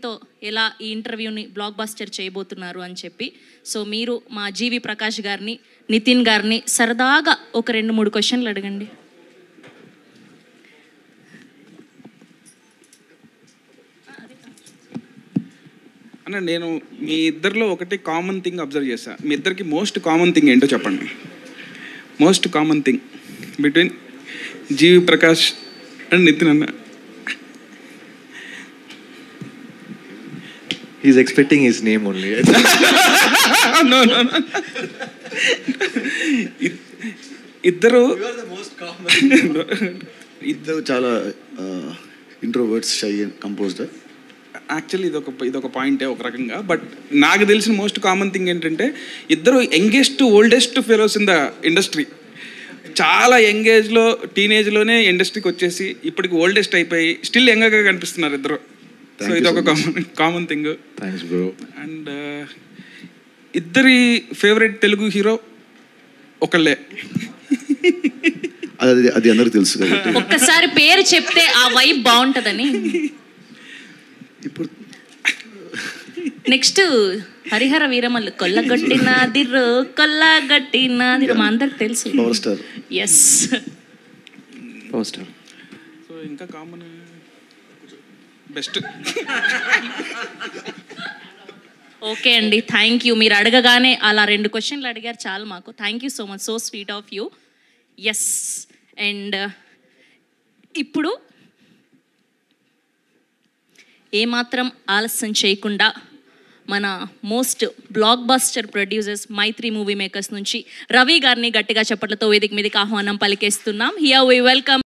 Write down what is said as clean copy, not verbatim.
మీతో ఎలా ఈ ఇంటర్వ్యూని బ్లాక్ బస్టర్ చేయబోతున్నారు అని చెప్పి. సో మీరు మా జీవి ప్రకాష్ గారిని, నితిన్ గారిని సరదాగా ఒక 2-3 క్వశ్చన్లు అడగండి. అన్న, నేను మీ ఇద్దరిలో ఒకటి కామన్ థింగ్ అబ్జర్వ్ చేశా. మీ ఇద్దరికి మోస్ట్ కామన్ థింగ్ ఏంటో చెప్పండి. Most common thing between GV Prakash and Nithin అన్న. He's expecting his name only. No. ఇద్దరు ఇద్దరు చాలా introverts, shy and composed. Actually ఇదొక పాయింటే ఒక రకంగా. బట్ నాకు తెలిసిన మోస్ట్ కామన్ థింగ్ ఏంటంటే ఇద్దరు youngest oldest fellows in the industry. చాలా యంగేజ్లో, టీనేజ్లోనే ఇండస్ట్రీకి వచ్చేసి ఇప్పటికి ఓల్డెస్ట్ అయిపోయి స్టిల్ యంగర్గా కనిపిస్తున్నారు ఇద్దరు. సో ఇదొక common thing. Thanks bro. And ఇద్దరి ఫేవరెట్ తెలుగు హీరో ఒకళ్ళే. అది అందరికి తెలుసు కాబట్టి ఒక్కసారి పేరు చెప్తే ఆ వైబ్ బాగుంటుందని. ఇప్పుడు నెక్స్ట్ హరిహర వీరమల్లు కొల్లగొట్టినాదిరో మా అందరికి తెలుసు. Power star. Yes, Power star. So ఇంకా కామన్ బెస్ట్. ఓకే అండి, థ్యాంక్ యూ. మీరు అడగగానే అలా 2 క్వశ్చన్లు అడిగారు చాలు మాకు. Thank you so much, so sweet of you. Yes, and ఇప్పుడు ఏమాత్రం ఆలస్యం చేయకుండా మన most blockbuster producers Mythri Movie Makers నుంచి రవి గారిని గట్టిగా చప్పట్లతో వేదిక మీదకి ఆహ్వానం పలికేస్తున్నాం. Here we welcome